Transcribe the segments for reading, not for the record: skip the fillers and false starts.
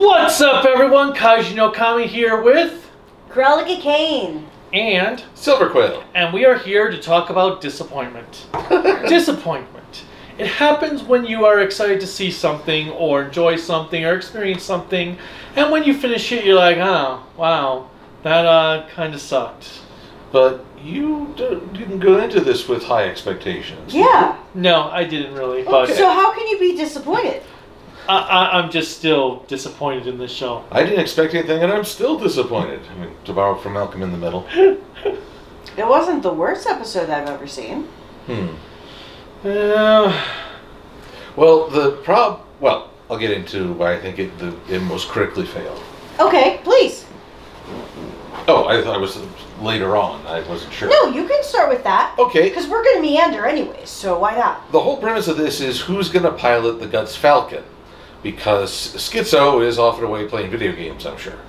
What's up, everyone? Kaiju no Kami here with Grelica Kane and Silver Quill, and we are here to talk about disappointment. Disappointment. It happens when you are excited to see something or enjoy something or experience something, and when you finish it, you're like, oh, wow, that kind of sucked. but you didn't go into this with high expectations. Yeah. No, I didn't really. But So how can you be disappointed? I'm just still disappointed in this show. I didn't expect anything, and I'm still disappointed. I mean, to borrow from Malcolm in the Middle. It wasn't the worst episode I've ever seen. Well, I'll get into why I think it most critically failed. Okay, please. Oh, I thought it was later on. I wasn't sure. No, you can start with that. Okay. Because we're going to meander anyways, so why not? The whole premise of this is who's going to pilot the Guts Falcon, because Schizo is off and away playing video games, I'm sure.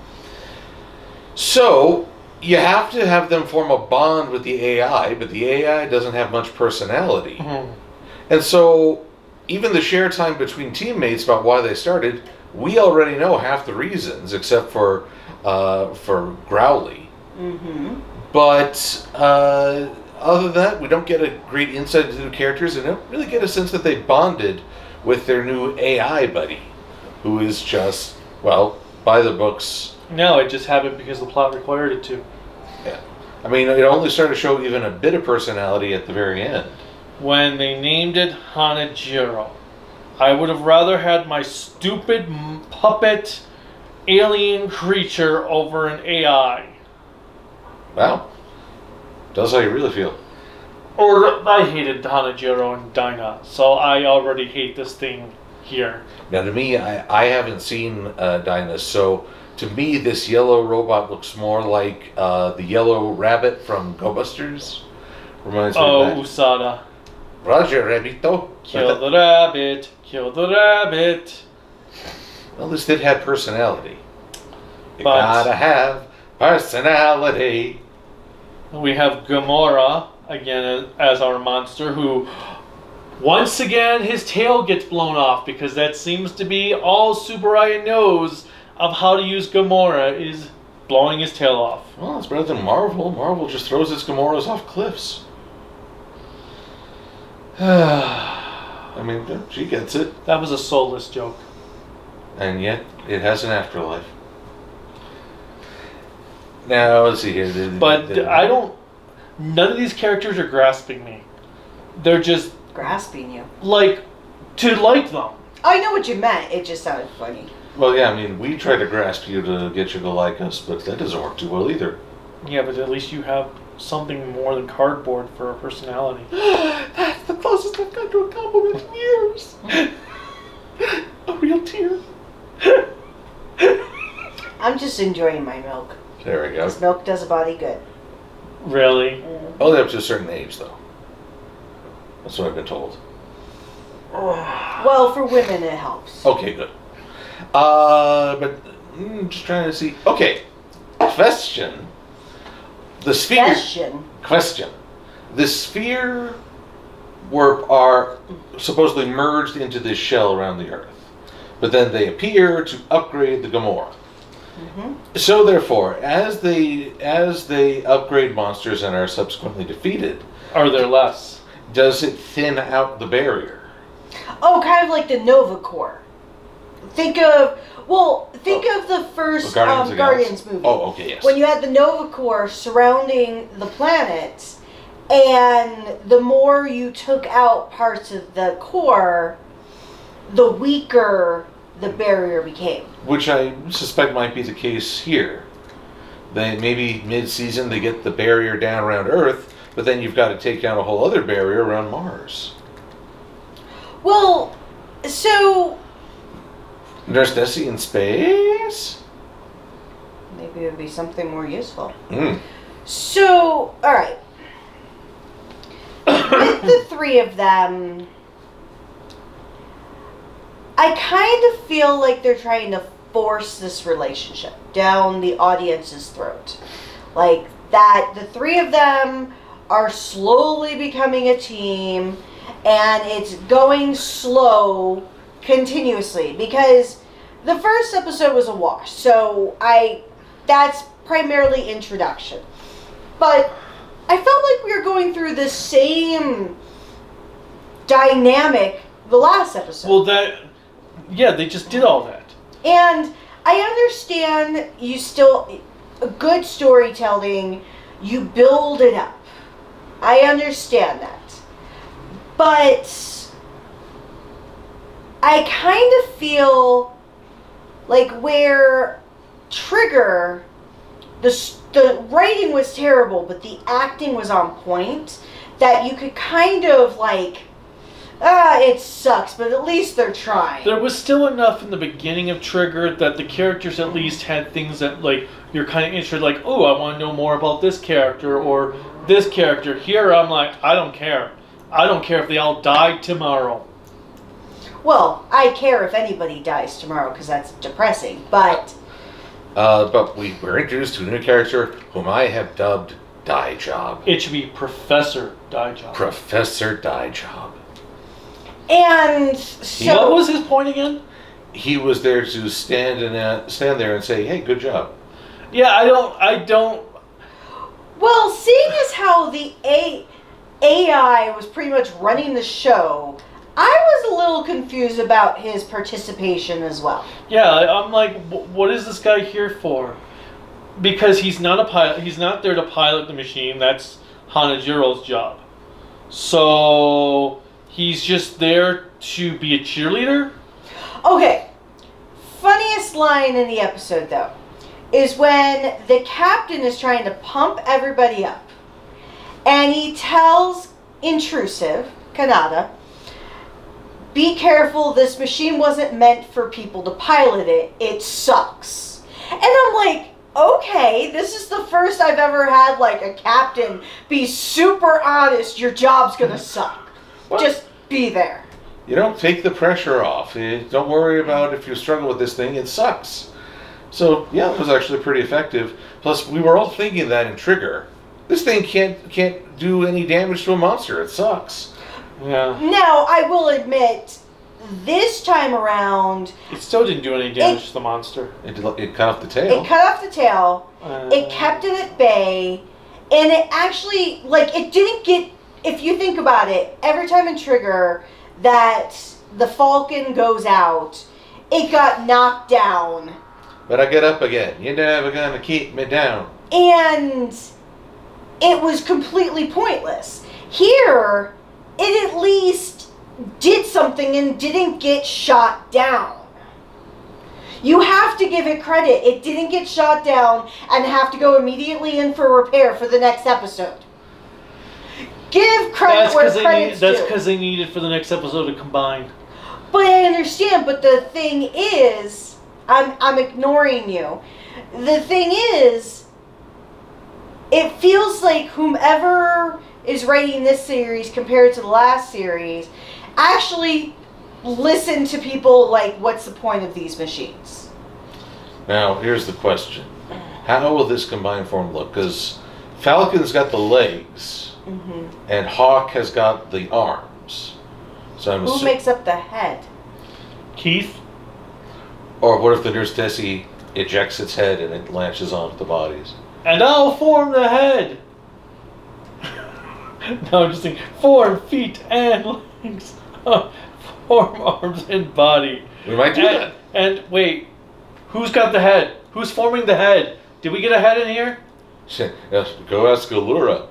So you have to have them form a bond with the AI, but the AI doesn't have much personality. And so even the share time between teammates about why they started, we already know half the reasons, except for Growly. But other than that, we don't get a great insight into the characters, and don't really get a sense that they bonded with their new AI buddy, who is just, well, by the books. No, it just happened because the plot required it to. Yeah. I mean, it only started to show even a bit of personality at the very end. When they named it Hanajiro. I would have rather had my stupid puppet alien creature over an AI. Wow. Does how you really feel. Or I hated Hanajiro and Dinah, so I already hate this thing here. Now, to me, I haven't seen Dinah, so to me, this yellow robot looks more like the yellow rabbit from Go Busters. Reminds me of that. Usada. Roger, Rabbito. Kill the rabbit. Kill the rabbit. Well, this did have personality. You But gotta have personality. we have Gamora again as our monster, who once again his tail gets blown off, because that seems to be all Tsuburaya knows of how to use Gamora, is blowing his tail off. Well, it's better than Marvel. Marvel just throws its Gamoras off cliffs. I mean, she gets it. That was a soulless joke. And yet, it has an afterlife. Now, let's see here. But I don't... None of these characters are grasping me. They're just... Grasping you. Like, to like them. I know what you meant. It just sounded funny. Well, yeah, I mean, we try to grasp you to get you to like us, but that doesn't work too well either. Yeah, but at least you have something more than cardboard for a personality. That's the closest I've got to a compliment in years. A real tear. I'm just enjoying my milk. There we go. Because milk does a body good. Really? Only up to a certain age, though. That's what I've been told. Well, for women it helps. Okay, good. But just trying to see. Okay, question. The sphere. Question. The sphere are supposedly merged into this shell around the Earth, but then they appear to upgrade the Gamora. So therefore, as they upgrade monsters and are subsequently defeated, Are there less? does it thin out the barrier? Oh, kind of like the Nova Corps. Think of the first Guardians movie. Oh, okay, yes. When you had the Nova Corps surrounding the planet, and the more you took out parts of the core, the weaker the barrier became. Which I suspect might be the case here. They maybe mid-season they get the barrier down around Earth, but then you've got to take down a whole other barrier around Mars. Well, so Nurse Nessie in space? maybe it would be something more useful. So, alright. With the three of them, I kind of feel like they're trying to force this relationship down the audience's throat. Like, that the three of them are slowly becoming a team, and it's going slow continuously, because the first episode was a wash, so that's primarily introduction. But I felt like we were going through the same dynamic the last episode. Well, they just did all that. And I understand a good storytelling, you build it up. I understand that. But I kind of feel like where Trigger, the writing was terrible, but the acting was on point, that you could kind of like, it sucks, but at least they're trying. There was still enough in the beginning of Trigger that the characters at least had things that, like, you're kind of interested, like, oh, I want to know more about this character or this character. Here, I'm like, I don't care. I don't care if they all die tomorrow. Well, I care if anybody dies tomorrow, because that's depressing, but... But we were introduced to a new character whom I have dubbed Die Job. It should be Professor Die Job. Professor Die Job. And so... What was his point again? He was there to stand there and say, hey, good job. Yeah, I don't... Well, seeing as how the AI was pretty much running the show, I was a little confused about his participation as well. Yeah, I'm like, what is this guy here for? Because he's not a pilot. He's not there to pilot the machine. That's Hanajiro's job. So he's just there to be a cheerleader? Okay. Funniest line in the episode, though, is when the captain is trying to pump everybody up. And he tells Intrusive, Kanata, be careful, this machine wasn't meant for people to pilot it. It sucks. And I'm like, okay, this is the first I've ever had, like, a captain be super honest, your job's gonna suck. What? Just be there. You don't take the pressure off. Don't worry about if you struggle with this thing, it sucks. So, yeah, it was actually pretty effective. Plus, we were all thinking that in Trigger. This thing can't do any damage to a monster. It sucks. Yeah. Now, I will admit, this time around... It still didn't do any damage to the monster. It cut off the tail. It cut off the tail. It kept it at bay. And it actually, like, it didn't get... If you think about it, every time in Trigger that the Falcon goes out, it got knocked down. But I get up again. You're never gonna keep me down. And it was completely pointless. Here, it at least did something and didn't get shot down. You have to give it credit. It didn't get shot down and have to go immediately in for repair for the next episode. Give credit where credit's due. That's because they needed for the next episode to combine. But I understand, but the thing is, I'm ignoring you. The thing is, it feels like whomever is writing this series compared to the last series actually listen to people like, what's the point of these machines? Now, here's the question. How will this combined form look? Because Falcon's got the legs, and Hawk has got the arms. So who makes up the head? Keith? Or what if the Nurse Tessie ejects its head and it latches onto the bodies? And I'll form the head! No, I'm just thinking, form feet and legs. Form arms and body. We might do that. And wait, who's got the head? Who's forming the head? Did we get a head in here? Yes, go ask Allura.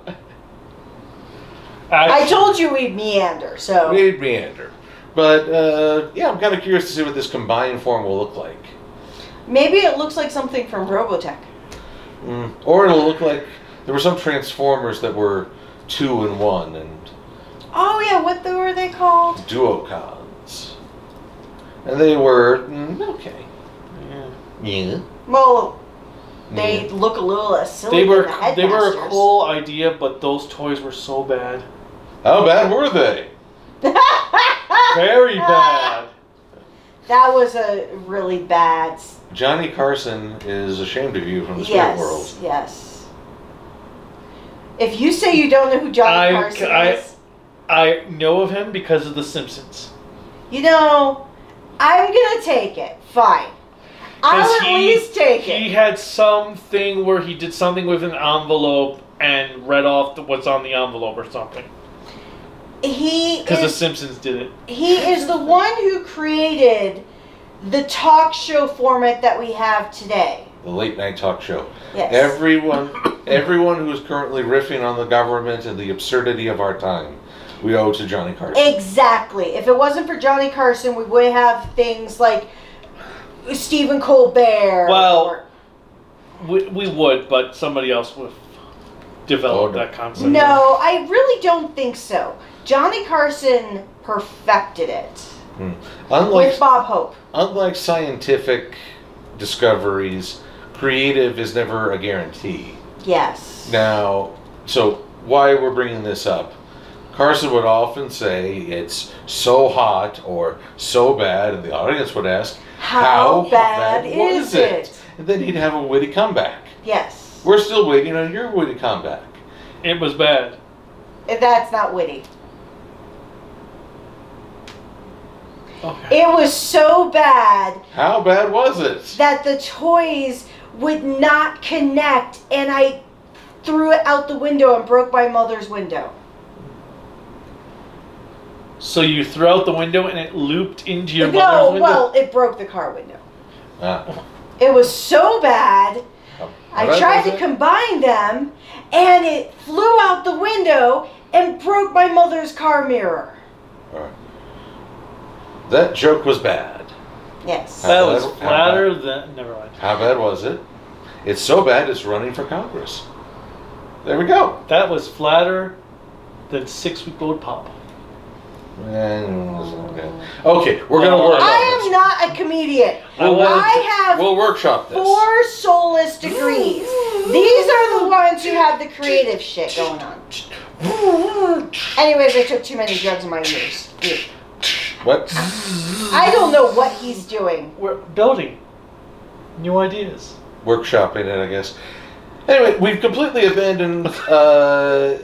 I told you we'd meander, so... We'd meander. But, yeah, I'm kind of curious to see what this combined form will look like. Maybe it looks like something from Robotech. Or it'll look like... There were some Transformers that were 2 in 1, and... Oh, yeah, what were they called? Duocons. And they were... okay. Yeah. Well... They look a little less silly They were than the Headmasters. They were a cool idea, but those toys were so bad. How bad were they? Very bad. That was a really bad... Johnny Carson is ashamed of you from the spirit world. Yes. If you say you don't know who Johnny Carson is... I know of him because of The Simpsons. You know, I'm going to take it. Fine. I'll at least take it. He had something where he did something with an envelope and read off what's on the envelope or something. Because the Simpsons did it. He is the one who created the talk show format that we have today. The late night talk show. Yes. Everyone who is currently riffing on the government and the absurdity of our time, we owe to Johnny Carson. Exactly. If it wasn't for Johnny Carson, we would have things like Stephen Colbert. Well, we would, but somebody else would develop that concept. No, I really don't think so. Johnny Carson perfected it. With Bob Hope. Unlike scientific discoveries, creative is never a guarantee. Yes. Now, so why we're bringing this up, Carson would often say it's so hot or so bad, and the audience would ask, how bad is it? And then he'd have a witty comeback. Yes. We're still waiting on your witty comeback. It was bad. That's not witty. Okay. It was so bad. How bad was it? That the toys would not connect, and I threw it out the window and broke my mother's window. So you threw out the window and it looped into your mother's window? No, well, it broke the car window. Ah. It was so bad. I tried to combine them, and it flew out the window and broke my mother's car mirror. All right. That joke was bad. Yes. That was flatter than... Never mind. How bad was it? It's so bad it's running for Congress. There we go. That was flatter than 6-week-old Pop. Okay, we're going to work on I am not a comedian. I have we'll workshop this. 4 soulless degrees. These are the ones who have the creative shit going on. Anyways, I took too many drugs in my ears. What? I don't know what he's doing. We're building new ideas. Workshopping it, I guess. Anyway, we've completely abandoned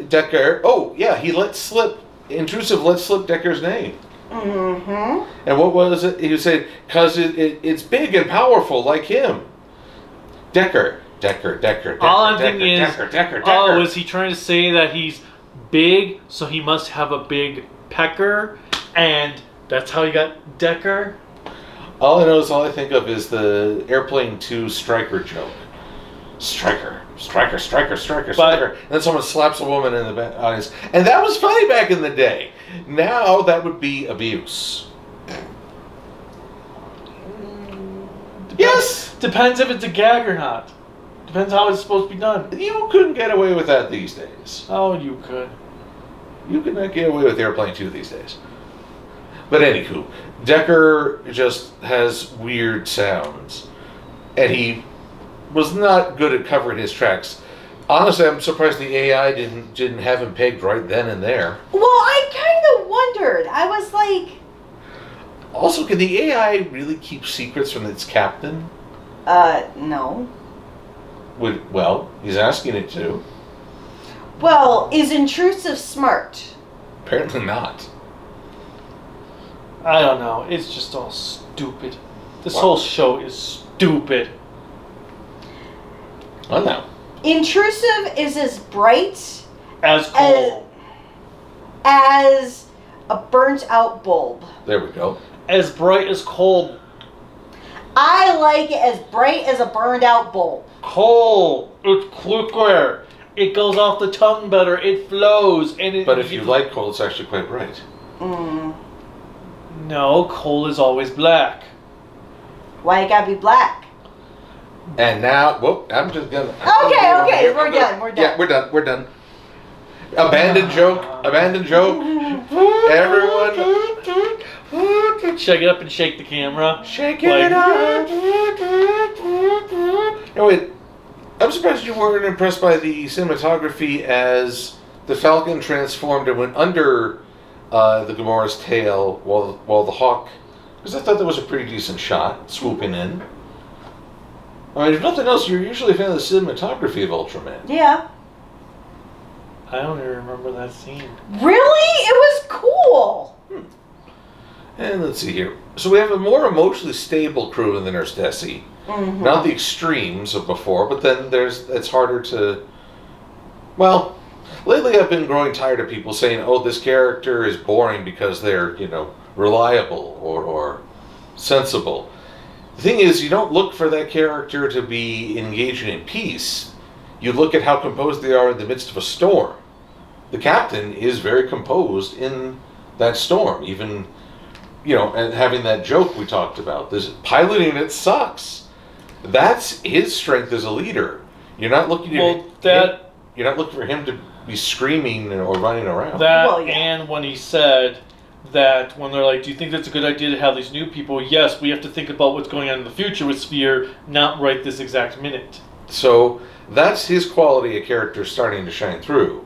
Decker. Oh, yeah, he let slip Decker's name. Mm-hmm. And what was it? He would say, because it's big and powerful like him. Decker. All I'm thinking is, oh, is he trying to say that he's big, so he must have a big pecker, and that's how he got Decker? All I think of is the Airplane 2 Striker joke. Striker. And then someone slaps a woman in the audience. And that was funny back in the day. Now that would be abuse. Yes! Depends if it's a gag or not. Depends how it's supposed to be done. You couldn't get away with that these days. Oh, you could. You could not get away with Airplane 2 these days. But anywho, Decker just has weird sounds. And he was not good at covering his tracks. Honestly, I'm surprised the AI didn't have him pegged right then and there. Well, I kind of wondered. I was like... Also, can the AI really keep secrets from its captain? No. Well, he's asking it to. Well, is intrusive smart? Apparently not. I don't know. It's just all stupid. This whole show is stupid. Oh, no. Intrusive is as bright as coal. As a burnt out bulb. There we go. As bright as coal. I like it as bright as a burned out bulb. Coal. It's quicker. It goes off the tongue better. It flows. But if you like coal, it's actually quite bright. No, coal is always black. Why it gotta be black? And now, I'm just gonna... Okay, we're done. Yeah, we're done. Abandoned joke. Everyone... Shake it up and shake the camera. Shake it up. No, wait. I'm surprised you weren't impressed by the cinematography as the Falcon transformed and went under the Gamora's tail while the Hawk... Because I thought that was a pretty decent shot, swooping in. I mean, if nothing else, you're usually a fan of the cinematography of Ultraman. Yeah. I don't even remember that scene. Really? It was cool. And let's see here. So we have a more emotionally stable crew in the Nurse Desi. Mm-hmm. Not the extremes of before, but then it's harder to... Well, lately I've been growing tired of people saying, oh, this character is boring because they're, reliable or sensible. The thing is, you don't look for that character to be engaging in peace. You look at how composed they are in the midst of a storm. The captain is very composed in that storm, even, and having that joke we talked about. This piloting it sucks. That's his strength as a leader. You're not looking you're not looking for him to be screaming or running around. And when he said that, when they're like, do you think that's a good idea to have these new people? Yes, we have to think about what's going on in the future with Sphere, not right this exact minute. So that's his quality of character starting to shine through.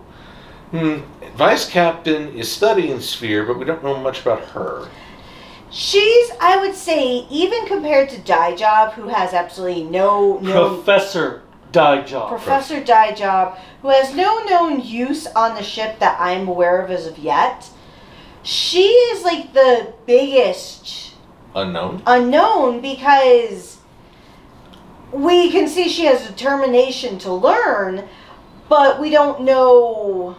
Vice Captain is studying Sphere, but we don't know much about her. She's, I would say, even compared to Daijob, who has absolutely no Professor Daijob. Professor Daijob, who has no known use on the ship that I'm aware of as of yet. She is like the biggest unknown because we can see she has determination to learn, but we don't know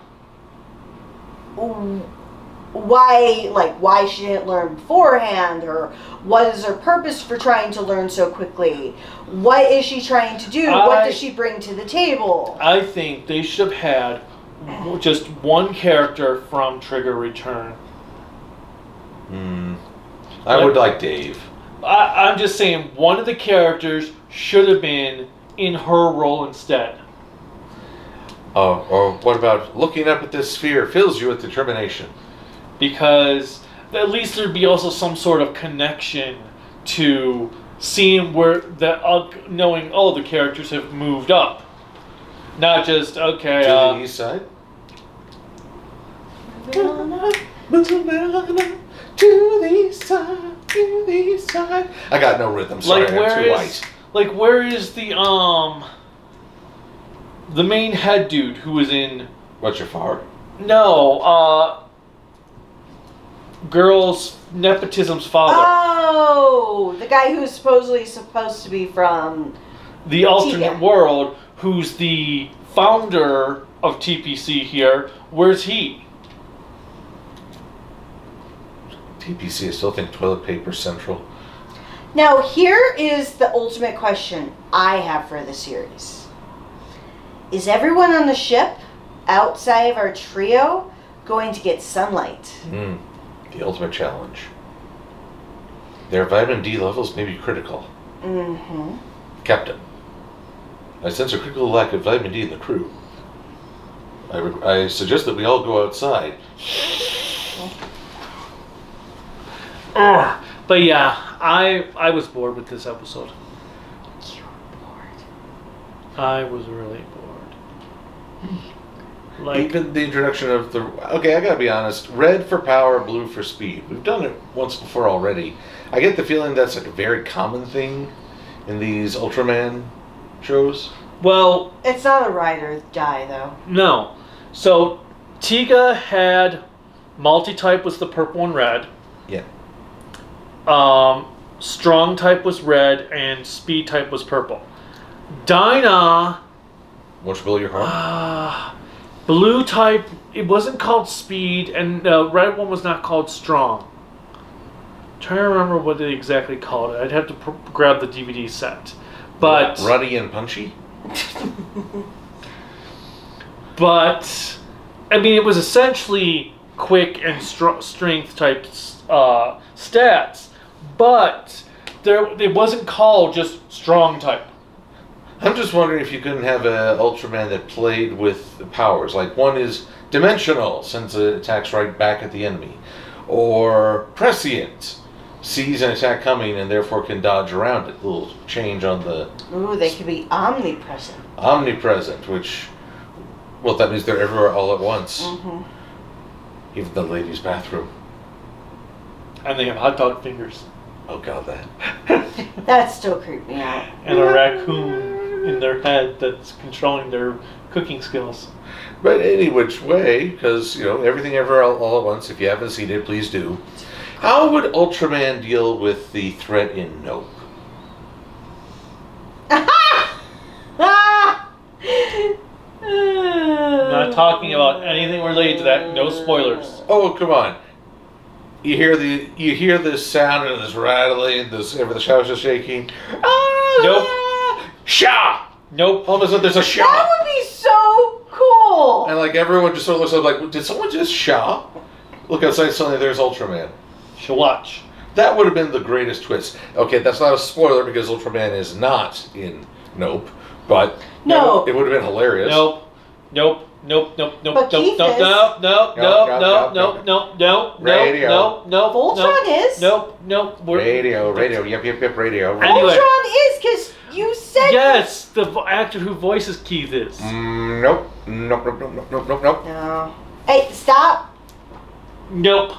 why she didn't learn beforehand, or what is her purpose for trying to learn so quickly. What is she trying to do? What does she bring to the table? I think they should have had just one character from Trigger Return. I would like Dave. I'm just saying, one of the characters should have been in her role instead. Or what about looking up at this sphere fills you with determination? Because at least there'd be also some sort of connection to seeing where knowing the characters have moved up, not just to the east side. To the east side, to the east side. I got no rhythm. Sorry, I'm too white. Like, where is the main head dude who was in? What's your father? No, girl's nepotism's father. Oh, the guy who's supposed to be from the alternate world, who's the founder of TPC here. Where's he? TPC, I still think toilet paper central. Now, here is the ultimate question I have for the series. Is everyone on the ship, outside of our trio, going to get sunlight? The ultimate challenge. Their vitamin D levels may be critical. Mm-hmm. Captain, I sense a critical lack of vitamin D in the crew. I suggest that we all go outside. But yeah, I was bored with this episode. You were bored. I was really bored. Even the introduction of the... Okay, I gotta be honest. Red for power, blue for speed. We've done it once before already. I get the feeling that's like a very common thing in these Ultraman shows. Well... It's not a ride or die, though. No. So, Tiga had... Multi-type was the purple and red. Yeah. Strong type was red, and speed type was purple. Dinah... Won't you blow your horn? Blue type, it wasn't called speed, and the red one was not called strong. I'm trying to remember what they exactly called it. I'd have to grab the DVD set. But Ruddy and punchy? But, I mean, it was essentially quick and strength type stats. But it wasn't called just strong type. I'm just wondering if you couldn't have an Ultraman that played with the powers. Like, one is dimensional, sends attacks right back at the enemy. Or prescient, sees an attack coming and therefore can dodge around it. A little change on the... Ooh, they could be omnipresent. Omnipresent, which... Well, that means they're everywhere all at once. Mm-hmm. Even the ladies' bathroom. And they have hot dog fingers. Oh god, that. That still creeped me out. And a raccoon in their head that's controlling their cooking skills. But any which way, because, everything ever all at once, if you haven't seen it, please do. How would Ultraman deal with the threat in Nope? talking about anything related to that. No spoilers. Oh, come on. You hear this sound and this rattling, the house is shaking. Nope. Sha! Nope. All of a sudden there's a sha. That would be so cool. And like everyone just sort of looks up like, did someone just sha? Look outside, suddenly there's Ultraman. She'll watch. That would have been the greatest twist. Okay, that's not a spoiler because Ultraman is not in Nope, but No. it would have been hilarious. Nope. Nope. Nope. Nope. Nope. But Nope. Keith Nope. is. Nope. Nope. Nope. Nope. Nope. Nope. Nope. Radio. Nope. Nope. Voltron is. Nope. Nope. Radio. Yep, radio. Anyway. Voltron is because you said. Yes, the actor who voices Keith is. Nope. Nope. No. Hey, stop. Nope.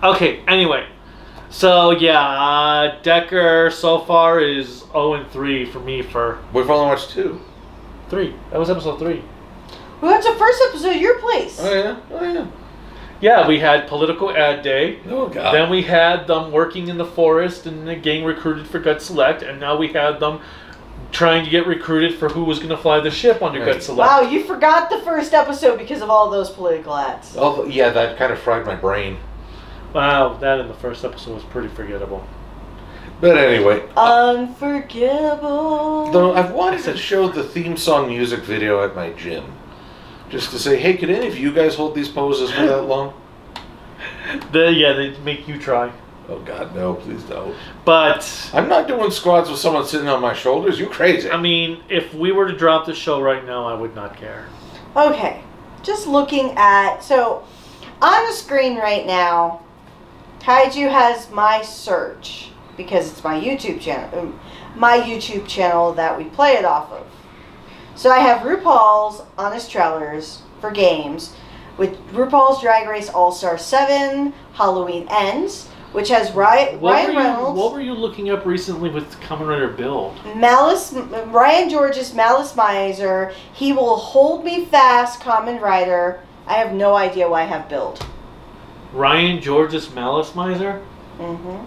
Okay, anyway. So, yeah, Decker so far is 0-3 for me for... We've only watched 2. 3. That was episode 3. Well, that's the first episode of your place. Oh, yeah. Yeah, we had political ad day. Oh, God. Then we had them working in the forest and getting recruited for Gut Select. And now we had them trying to get recruited for who was going to fly the ship under Gut Select. Wow, you forgot the first episode because of all those political ads. Oh, yeah, that kind of fried my brain. Wow, that in the first episode was pretty forgettable. But anyway. Unforgettable. Though I've wanted to show the theme song music video at my gym. Just to say, hey, could any of you guys hold these poses for that long? They make you try. Oh, God, no, please don't. But... I'm not doing squats with someone sitting on my shoulders. You crazy. I mean, if we were to drop the show right now, I would not care. Okay, just looking at... So, on the screen right now... Kaiju has my search because it's my YouTube channel. My YouTube channel that we play it off of. So I have RuPaul's Honest Trailers for games with RuPaul's Drag Race All-Star 7, Halloween Ends, which has Ryan Reynolds. What were you looking up recently with Kamen Rider Build? Ryan George's Malice Miser, He Will Hold Me Fast, Kamen Rider. I have no idea why I have Build. Ryan George's Malice Miser? Mm-hmm.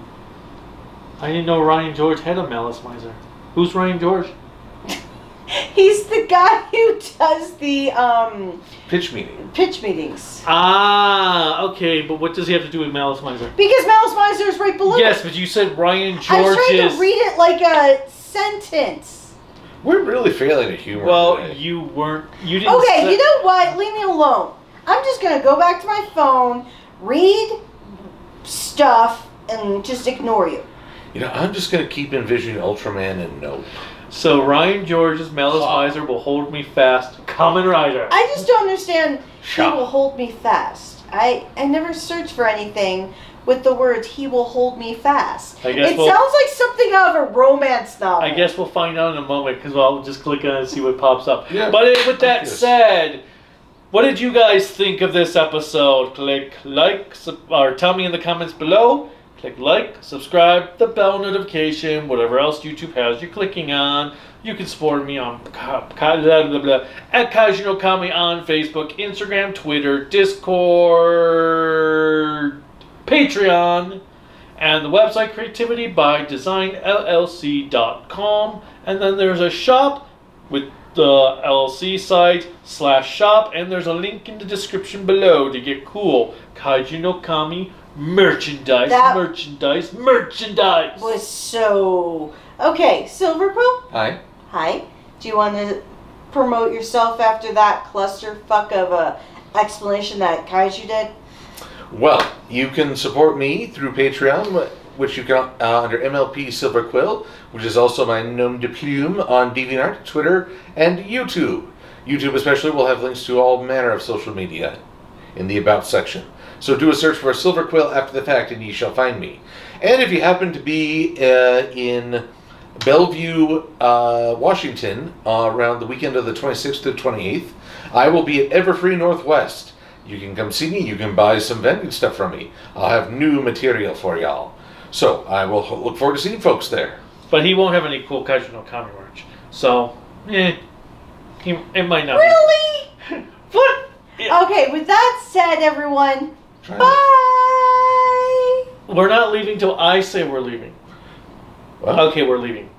I didn't know Ryan George had a Malice Miser. Who's Ryan George? He's the guy who does the pitch meeting. Pitch meetings. Ah, okay, but what does he have to do with Malice Miser? Because Malice Miser is right below. Yes, but you said Ryan George I was trying to read it like a sentence. We're really failing at humor. Well, today. you didn't. Okay, you know what? Leave me alone. I'm just gonna go back to my phone, read stuff, and just ignore you. You know, I'm just gonna keep envisioning Ultraman and Nope. So Ryan George's Malice Miser will hold me fast. Kamen Rider. I just don't understand. Shut. He will hold me fast. I never searched for anything with the words "he will hold me fast." I guess it sounds like something out of a romance novel. I guess we'll find out in a moment because I'll just click on it and see what pops up. Yeah. But with that said, what did you guys think of this episode? Click like, or tell me in the comments below. Click like, subscribe, the bell notification, whatever else YouTube has you're clicking on. You can support me on at Kaiju no Kami on Facebook, Instagram, Twitter, Discord, Patreon, and the website creativitybydesignllc.com. And then there's a shop with the LLC site /shop, and there's a link in the description below to get cool Kaiju no Kami merchandise. Was so... Okay, Silver Pearl? Hi. Hi. Do you want to promote yourself after that clusterfuck of a explanation that Kaiju did? Well, you can support me through Patreon, which you can under MLP Silver Quill, which is also my nom de plume on DeviantArt, Twitter, and YouTube. YouTube especially will have links to all manner of social media in the About section. So do a search for Silver Quill after the fact and ye shall find me. And if you happen to be in Bellevue, Washington, around the weekend of the 26th to 28th, I will be at Everfree Northwest. You can come see me. You can buy some vending stuff from me. I'll have new material for y'all. So I will look forward to seeing folks there. But he won't have any cool Kaiju no Kami merch. So, it might not Really? be. What? Yeah. Okay, with that said, everyone, bye! We're not leaving till I say we're leaving. What? Okay, we're leaving.